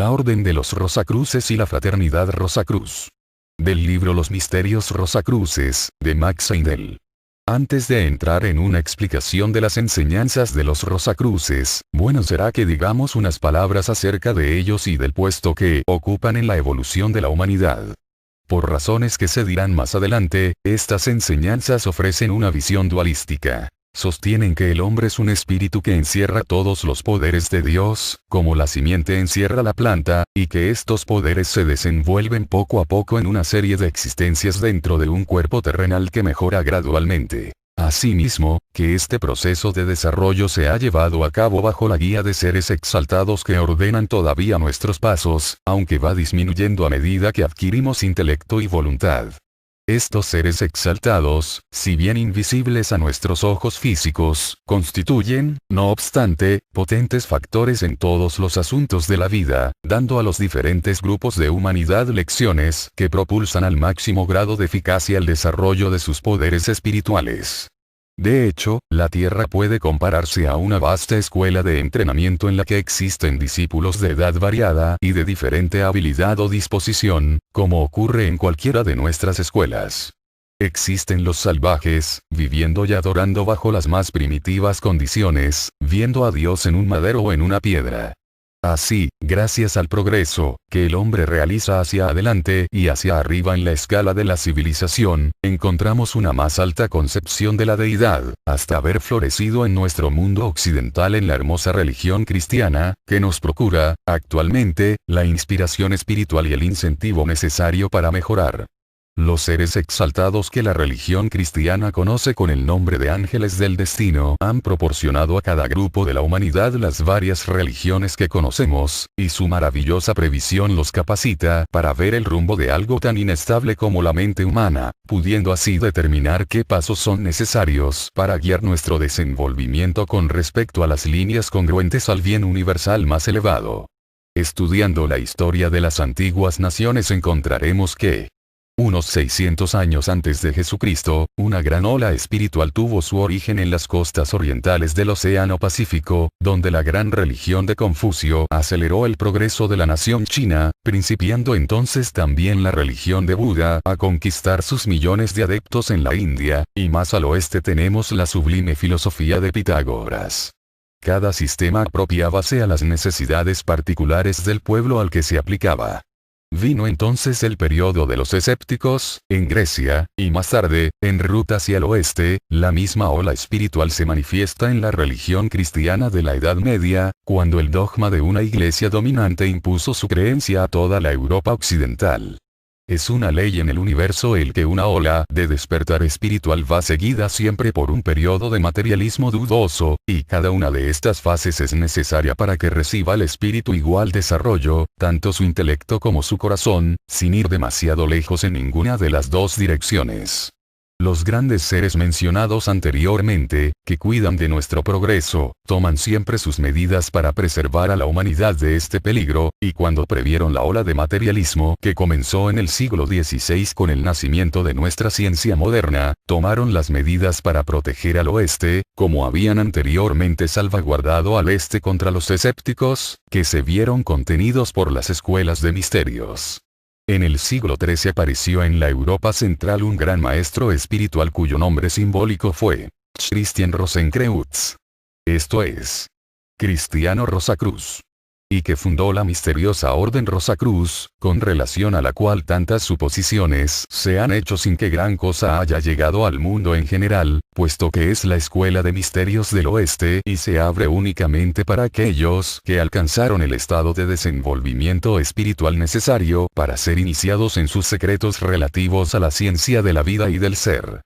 la Orden de los Rosacruces y la Fraternidad Rosacruz. Del libro Los Misterios Rosacruces, de Max Heindel. Antes de entrar en una explicación de las enseñanzas de los Rosacruces, bueno será que digamos unas palabras acerca de ellos y del puesto que ocupan en la evolución de la humanidad. Por razones que se dirán más adelante, estas enseñanzas ofrecen una visión dualística. Sostienen que el hombre es un espíritu que encierra todos los poderes de Dios, como la simiente encierra la planta, y que estos poderes se desenvuelven poco a poco en una serie de existencias dentro de un cuerpo terrenal que mejora gradualmente. Asimismo, que este proceso de desarrollo se ha llevado a cabo bajo la guía de seres exaltados que ordenan todavía nuestros pasos, aunque va disminuyendo a medida que adquirimos intelecto y voluntad. Estos seres exaltados, si bien invisibles a nuestros ojos físicos, constituyen, no obstante, potentes factores en todos los asuntos de la vida, dando a los diferentes grupos de humanidad lecciones que propulsan al máximo grado de eficacia el desarrollo de sus poderes espirituales. De hecho, la Tierra puede compararse a una vasta escuela de entrenamiento en la que existen discípulos de edad variada y de diferente habilidad o disposición, como ocurre en cualquiera de nuestras escuelas. Existen los salvajes, viviendo y adorando bajo las más primitivas condiciones, viendo a Dios en un madero o en una piedra. Así, gracias al progreso que el hombre realiza hacia adelante y hacia arriba en la escala de la civilización, encontramos una más alta concepción de la deidad, hasta haber florecido en nuestro mundo occidental en la hermosa religión cristiana, que nos procura, actualmente, la inspiración espiritual y el incentivo necesario para mejorar. Los seres exaltados que la religión cristiana conoce con el nombre de ángeles del destino han proporcionado a cada grupo de la humanidad las varias religiones que conocemos, y su maravillosa previsión los capacita para ver el rumbo de algo tan inestable como la mente humana, pudiendo así determinar qué pasos son necesarios para guiar nuestro desenvolvimiento con respecto a las líneas congruentes al bien universal más elevado. Estudiando la historia de las antiguas naciones encontraremos que, unos 600 años antes de Jesucristo, una gran ola espiritual tuvo su origen en las costas orientales del Océano Pacífico, donde la gran religión de Confucio aceleró el progreso de la nación china, principiando entonces también la religión de Buda a conquistar sus millones de adeptos en la India, y más al oeste tenemos la sublime filosofía de Pitágoras. Cada sistema apropiábase a las necesidades particulares del pueblo al que se aplicaba. Vino entonces el periodo de los escépticos, en Grecia, y más tarde, en ruta hacia el oeste, la misma ola espiritual se manifiesta en la religión cristiana de la Edad Media, cuando el dogma de una iglesia dominante impuso su creencia a toda la Europa occidental. Es una ley en el universo el que una ola de despertar espiritual va seguida siempre por un periodo de materialismo dudoso, y cada una de estas fases es necesaria para que reciba el espíritu igual desarrollo, tanto su intelecto como su corazón, sin ir demasiado lejos en ninguna de las dos direcciones. Los grandes seres mencionados anteriormente, que cuidan de nuestro progreso, toman siempre sus medidas para preservar a la humanidad de este peligro, y cuando previeron la ola de materialismo que comenzó en el siglo XVI con el nacimiento de nuestra ciencia moderna, tomaron las medidas para proteger al oeste, como habían anteriormente salvaguardado al este contra los escépticos, que se vieron contenidos por las escuelas de misterios. En el siglo XIII apareció en la Europa central un gran maestro espiritual cuyo nombre simbólico fue Christian Rosenkreutz. Esto es, Cristiano Rosacruz. Y que fundó la misteriosa Orden Rosacruz, con relación a la cual tantas suposiciones se han hecho sin que gran cosa haya llegado al mundo en general, puesto que es la escuela de misterios del oeste y se abre únicamente para aquellos que alcanzaron el estado de desenvolvimiento espiritual necesario para ser iniciados en sus secretos relativos a la ciencia de la vida y del ser.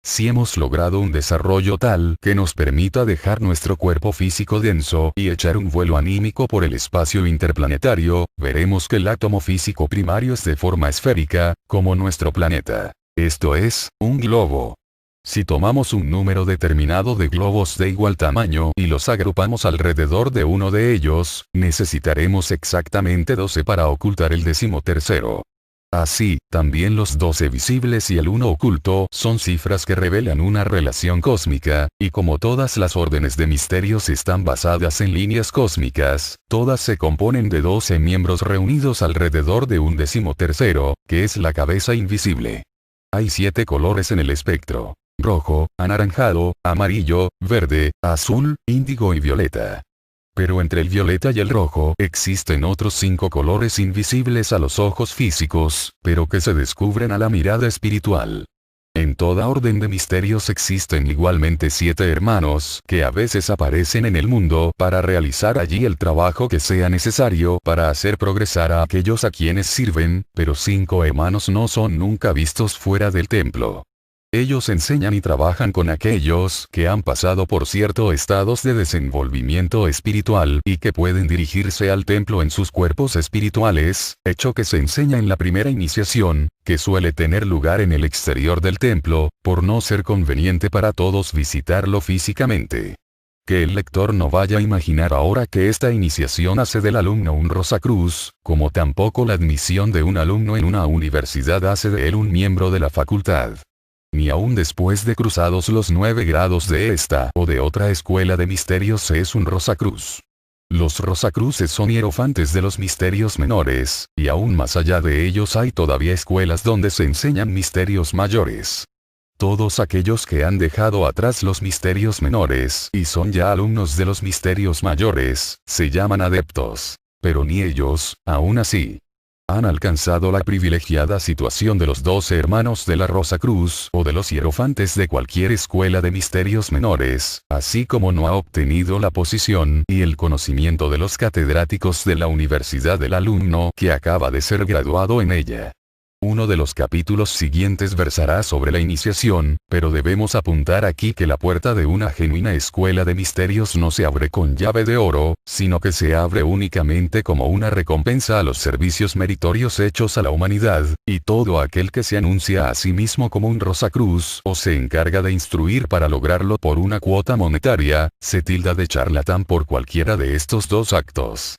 Si hemos logrado un desarrollo tal que nos permita dejar nuestro cuerpo físico denso y echar un vuelo anímico por el espacio interplanetario, veremos que el átomo físico primario es de forma esférica, como nuestro planeta. Esto es, un globo. Si tomamos un número determinado de globos de igual tamaño y los agrupamos alrededor de uno de ellos, necesitaremos exactamente 12 para ocultar el 13º. Así, también los 12 visibles y el 1 oculto son cifras que revelan una relación cósmica, y como todas las órdenes de misterios están basadas en líneas cósmicas, todas se componen de 12 miembros reunidos alrededor de un 13º, que es la cabeza invisible. Hay 7 colores en el espectro: rojo, anaranjado, amarillo, verde, azul, índigo y violeta. Pero entre el violeta y el rojo existen otros 5 colores invisibles a los ojos físicos, pero que se descubren a la mirada espiritual. En toda orden de misterios existen igualmente 7 hermanos que a veces aparecen en el mundo para realizar allí el trabajo que sea necesario para hacer progresar a aquellos a quienes sirven, pero 5 hermanos no son nunca vistos fuera del templo. Ellos enseñan y trabajan con aquellos que han pasado por ciertos estados de desenvolvimiento espiritual y que pueden dirigirse al templo en sus cuerpos espirituales, hecho que se enseña en la primera iniciación, que suele tener lugar en el exterior del templo, por no ser conveniente para todos visitarlo físicamente. Que el lector no vaya a imaginar ahora que esta iniciación hace del alumno un Rosacruz, como tampoco la admisión de un alumno en una universidad hace de él un miembro de la facultad. Ni aun después de cruzados los 9 grados de esta o de otra escuela de misterios se es un Rosacruz. Los Rosacruces son hierofantes de los misterios menores, y aún más allá de ellos hay todavía escuelas donde se enseñan misterios mayores. Todos aquellos que han dejado atrás los misterios menores y son ya alumnos de los misterios mayores, se llaman adeptos. Pero ni ellos, aún así, han alcanzado la privilegiada situación de los 12 hermanos de la Rosacruz o de los hierofantes de cualquier escuela de misterios menores, así como no ha obtenido la posición y el conocimiento de los catedráticos de la universidad del alumno que acaba de ser graduado en ella. Uno de los capítulos siguientes versará sobre la iniciación, pero debemos apuntar aquí que la puerta de una genuina escuela de misterios no se abre con llave de oro, sino que se abre únicamente como una recompensa a los servicios meritorios hechos a la humanidad, y todo aquel que se anuncia a sí mismo como un Rosacruz o se encarga de instruir para lograrlo por una cuota monetaria, se tilda de charlatán por cualquiera de estos dos actos.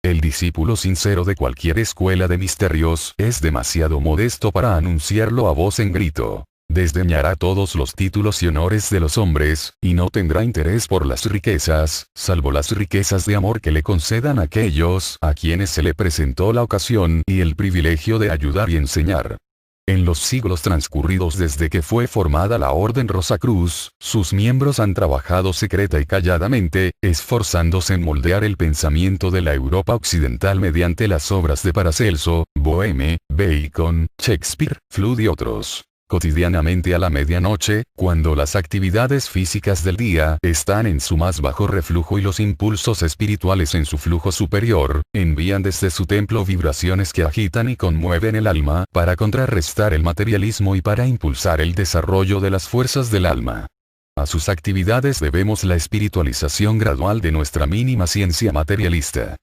El discípulo sincero de cualquier escuela de misterios es demasiado modesto para anunciarlo a voz en grito. Desdeñará todos los títulos y honores de los hombres, y no tendrá interés por las riquezas, salvo las riquezas de amor que le concedan aquellos a quienes se le presentó la ocasión y el privilegio de ayudar y enseñar. En los siglos transcurridos desde que fue formada la Orden Rosacruz, sus miembros han trabajado secreta y calladamente, esforzándose en moldear el pensamiento de la Europa occidental mediante las obras de Paracelso, Boheme, Bacon, Shakespeare, Flood y otros. Cotidianamente a la medianoche, cuando las actividades físicas del día están en su más bajo reflujo y los impulsos espirituales en su flujo superior, envían desde su templo vibraciones que agitan y conmueven el alma para contrarrestar el materialismo y para impulsar el desarrollo de las fuerzas del alma. A sus actividades debemos la espiritualización gradual de nuestra mínima ciencia materialista.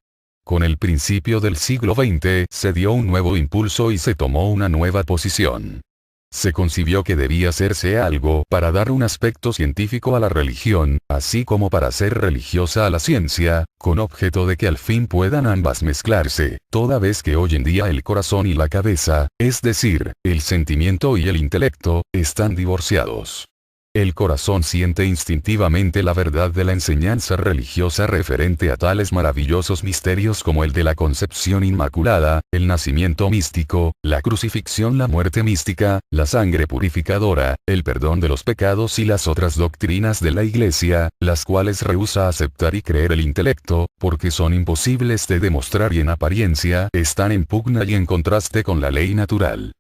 Con el principio del siglo XX se dio un nuevo impulso y se tomó una nueva posición. Se concibió que debía hacerse algo para dar un aspecto científico a la religión, así como para hacer religiosa a la ciencia, con objeto de que al fin puedan ambas mezclarse, toda vez que hoy en día el corazón y la cabeza, es decir, el sentimiento y el intelecto, están divorciados. El corazón siente instintivamente la verdad de la enseñanza religiosa referente a tales maravillosos misterios como el de la concepción inmaculada, el nacimiento místico, la crucifixión, la muerte mística, la sangre purificadora, el perdón de los pecados y las otras doctrinas de la Iglesia, las cuales rehúsa aceptar y creer el intelecto, porque son imposibles de demostrar y en apariencia están en pugna y en contraste con la ley natural.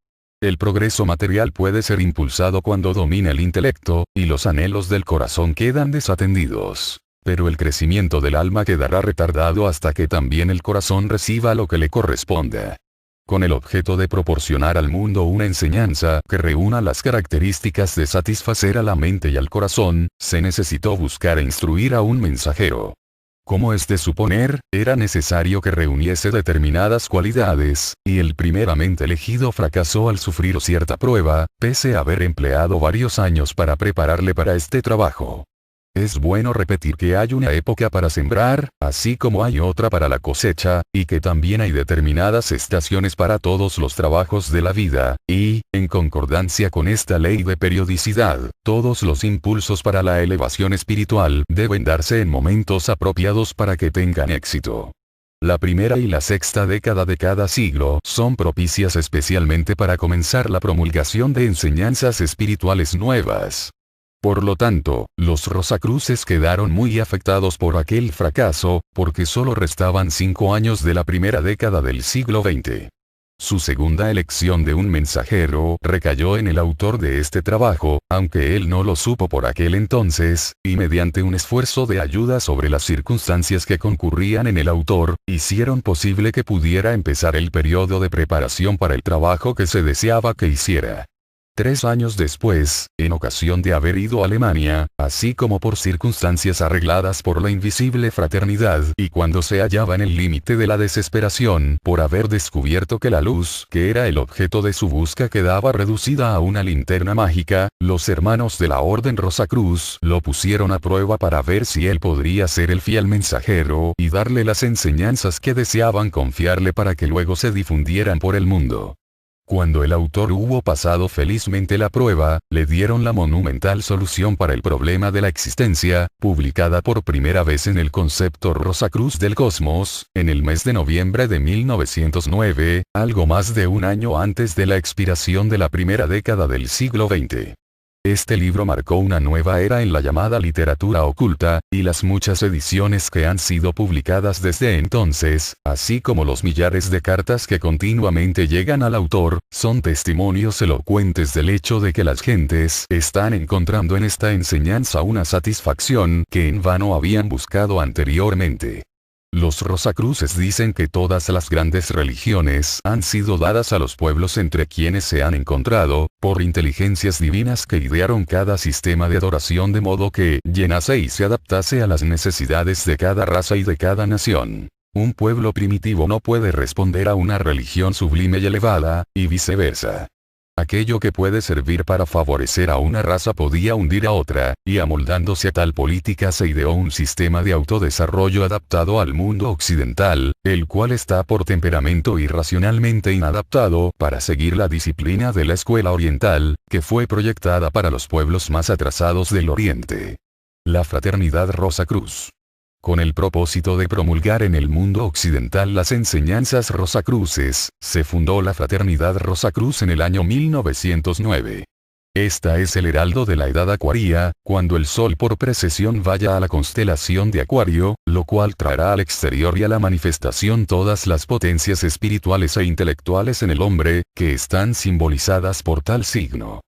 El progreso material puede ser impulsado cuando domina el intelecto, y los anhelos del corazón quedan desatendidos. Pero el crecimiento del alma quedará retardado hasta que también el corazón reciba lo que le corresponda. Con el objeto de proporcionar al mundo una enseñanza que reúna las características de satisfacer a la mente y al corazón, se necesitó buscar e instruir a un mensajero. Como es de suponer, era necesario que reuniese determinadas cualidades, y el primeramente elegido fracasó al sufrir cierta prueba, pese a haber empleado varios años para prepararle para este trabajo. Es bueno repetir que hay una época para sembrar, así como hay otra para la cosecha, y que también hay determinadas estaciones para todos los trabajos de la vida, y, en concordancia con esta ley de periodicidad, todos los impulsos para la elevación espiritual deben darse en momentos apropiados para que tengan éxito. La primera y la sexta década de cada siglo son propicias especialmente para comenzar la promulgación de enseñanzas espirituales nuevas. Por lo tanto, los Rosacruces quedaron muy afectados por aquel fracaso, porque solo restaban 5 años de la primera década del siglo XX. Su segunda elección de un mensajero recayó en el autor de este trabajo, aunque él no lo supo por aquel entonces, y mediante un esfuerzo de ayuda sobre las circunstancias que concurrían en el autor, hicieron posible que pudiera empezar el periodo de preparación para el trabajo que se deseaba que hiciera. 3 años después, en ocasión de haber ido a Alemania, así como por circunstancias arregladas por la invisible fraternidad y cuando se hallaba en el límite de la desesperación por haber descubierto que la luz que era el objeto de su busca quedaba reducida a una linterna mágica, los hermanos de la Orden Rosacruz lo pusieron a prueba para ver si él podría ser el fiel mensajero y darle las enseñanzas que deseaban confiarle para que luego se difundieran por el mundo. Cuando el autor hubo pasado felizmente la prueba, le dieron la monumental solución para el problema de la existencia, publicada por primera vez en el concepto Rosacruz del Cosmos, en el mes de noviembre de 1909, algo más de un año antes de la expiración de la primera década del siglo XX. Este libro marcó una nueva era en la llamada literatura oculta, y las muchas ediciones que han sido publicadas desde entonces, así como los millares de cartas que continuamente llegan al autor, son testimonios elocuentes del hecho de que las gentes están encontrando en esta enseñanza una satisfacción que en vano habían buscado anteriormente. Los Rosacruces dicen que todas las grandes religiones han sido dadas a los pueblos entre quienes se han encontrado, por inteligencias divinas que idearon cada sistema de adoración de modo que llenase y se adaptase a las necesidades de cada raza y de cada nación. Un pueblo primitivo no puede responder a una religión sublime y elevada, y viceversa. Aquello que puede servir para favorecer a una raza podía hundir a otra, y amoldándose a tal política se ideó un sistema de autodesarrollo adaptado al mundo occidental, el cual está por temperamento irracionalmente inadaptado para seguir la disciplina de la escuela oriental, que fue proyectada para los pueblos más atrasados del Oriente. La Fraternidad Rosacruz. Con el propósito de promulgar en el mundo occidental las enseñanzas rosacruces, se fundó la Fraternidad Rosacruz en el año 1909. Esta es el heraldo de la edad acuaria, cuando el Sol por precesión vaya a la constelación de Acuario, lo cual traerá al exterior y a la manifestación todas las potencias espirituales e intelectuales en el hombre, que están simbolizadas por tal signo.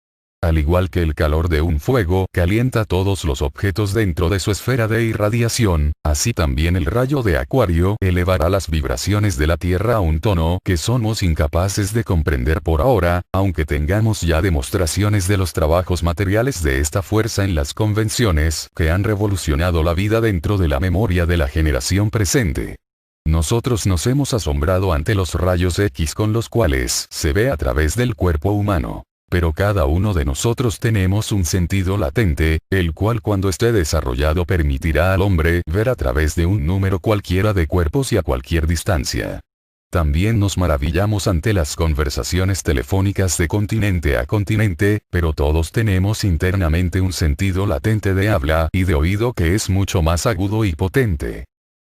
Al igual que el calor de un fuego calienta todos los objetos dentro de su esfera de irradiación, así también el rayo de Acuario elevará las vibraciones de la Tierra a un tono que somos incapaces de comprender por ahora, aunque tengamos ya demostraciones de los trabajos materiales de esta fuerza en las convenciones que han revolucionado la vida dentro de la memoria de la generación presente. Nosotros nos hemos asombrado ante los rayos X con los cuales se ve a través del cuerpo humano. Pero cada uno de nosotros tenemos un sentido latente, el cual cuando esté desarrollado permitirá al hombre ver a través de un número cualquiera de cuerpos y a cualquier distancia. También nos maravillamos ante las conversaciones telefónicas de continente a continente, pero todos tenemos internamente un sentido latente de habla y de oído que es mucho más agudo y potente.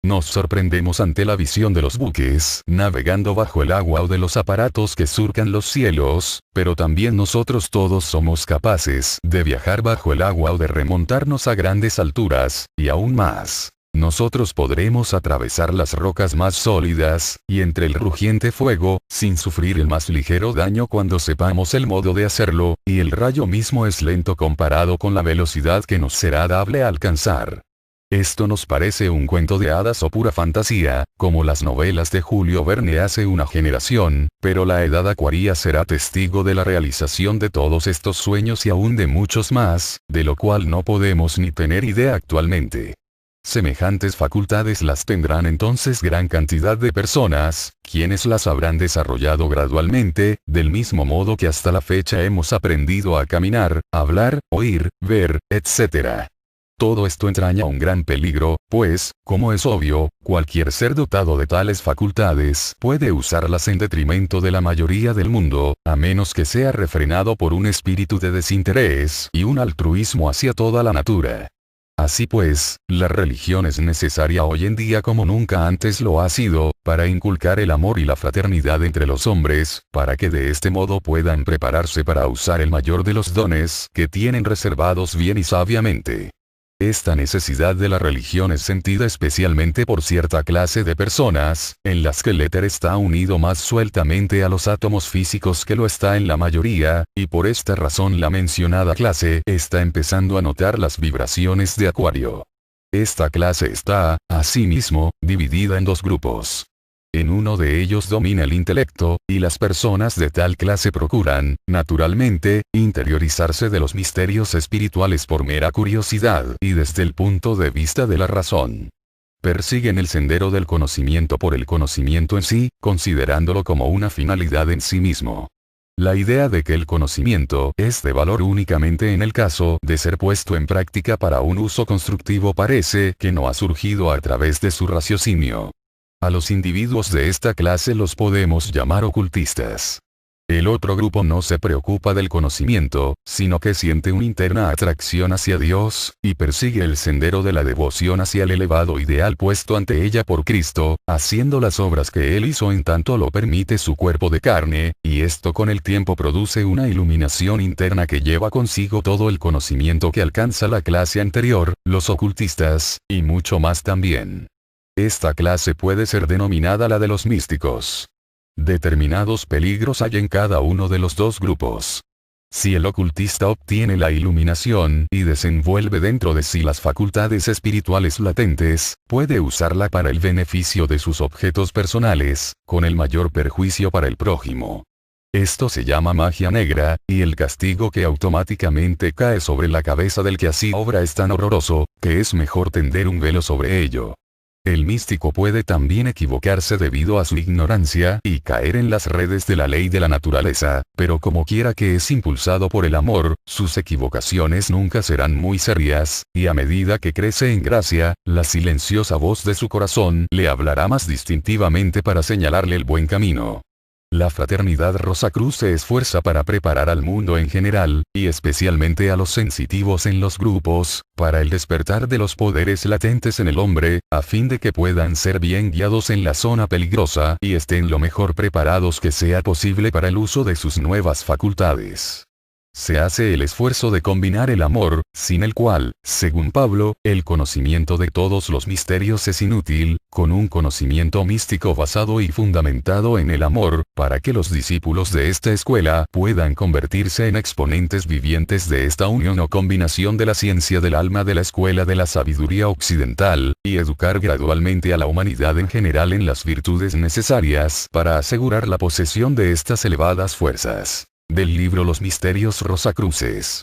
Nos sorprendemos ante la visión de los buques navegando bajo el agua o de los aparatos que surcan los cielos, pero también nosotros todos somos capaces de viajar bajo el agua o de remontarnos a grandes alturas, y aún más. Nosotros podremos atravesar las rocas más sólidas, y entre el rugiente fuego, sin sufrir el más ligero daño cuando sepamos el modo de hacerlo, y el rayo mismo es lento comparado con la velocidad que nos será dable alcanzar. Esto nos parece un cuento de hadas o pura fantasía, como las novelas de Julio Verne hace una generación, pero la edad acuaria será testigo de la realización de todos estos sueños y aún de muchos más, de lo cual no podemos ni tener idea actualmente. Semejantes facultades las tendrán entonces gran cantidad de personas, quienes las habrán desarrollado gradualmente, del mismo modo que hasta la fecha hemos aprendido a caminar, hablar, oír, ver, etc. Todo esto entraña un gran peligro, pues, como es obvio, cualquier ser dotado de tales facultades puede usarlas en detrimento de la mayoría del mundo, a menos que sea refrenado por un espíritu de desinterés y un altruismo hacia toda la natura. Así pues, la religión es necesaria hoy en día como nunca antes lo ha sido, para inculcar el amor y la fraternidad entre los hombres, para que de este modo puedan prepararse para usar el mayor de los dones que tienen reservados bien y sabiamente. Esta necesidad de la religión es sentida especialmente por cierta clase de personas, en las que el éter está unido más sueltamente a los átomos físicos que lo está en la mayoría, y por esta razón la mencionada clase está empezando a notar las vibraciones de Acuario. Esta clase está, asimismo, dividida en dos grupos. En uno de ellos domina el intelecto, y las personas de tal clase procuran, naturalmente, interiorizarse de los misterios espirituales por mera curiosidad y desde el punto de vista de la razón. Persiguen el sendero del conocimiento por el conocimiento en sí, considerándolo como una finalidad en sí mismo. La idea de que el conocimiento es de valor únicamente en el caso de ser puesto en práctica para un uso constructivo parece que no ha surgido a través de su raciocinio. A los individuos de esta clase los podemos llamar ocultistas. El otro grupo no se preocupa del conocimiento, sino que siente una interna atracción hacia Dios, y persigue el sendero de la devoción hacia el elevado ideal puesto ante ella por Cristo, haciendo las obras que Él hizo en tanto lo permite su cuerpo de carne, y esto con el tiempo produce una iluminación interna que lleva consigo todo el conocimiento que alcanza la clase anterior, los ocultistas, y mucho más también. Esta clase puede ser denominada la de los místicos. Determinados peligros hay en cada uno de los dos grupos. Si el ocultista obtiene la iluminación y desenvuelve dentro de sí las facultades espirituales latentes, puede usarla para el beneficio de sus objetos personales, con el mayor perjuicio para el prójimo. Esto se llama magia negra, y el castigo que automáticamente cae sobre la cabeza del que así obra es tan horroroso, que es mejor tender un velo sobre ello. El místico puede también equivocarse debido a su ignorancia y caer en las redes de la ley de la naturaleza, pero como quiera que es impulsado por el amor, sus equivocaciones nunca serán muy serias, y a medida que crece en gracia, la silenciosa voz de su corazón le hablará más distintivamente para señalarle el buen camino. La fraternidad Rosacruz se esfuerza para preparar al mundo en general, y especialmente a los sensitivos en los grupos, para el despertar de los poderes latentes en el hombre, a fin de que puedan ser bien guiados en la zona peligrosa y estén lo mejor preparados que sea posible para el uso de sus nuevas facultades. Se hace el esfuerzo de combinar el amor, sin el cual, según Pablo, el conocimiento de todos los misterios es inútil, con un conocimiento místico basado y fundamentado en el amor, para que los discípulos de esta escuela puedan convertirse en exponentes vivientes de esta unión o combinación de la ciencia del alma de la escuela de la sabiduría occidental, y educar gradualmente a la humanidad en general en las virtudes necesarias para asegurar la posesión de estas elevadas fuerzas. Del libro Los Misterios Rosacruces.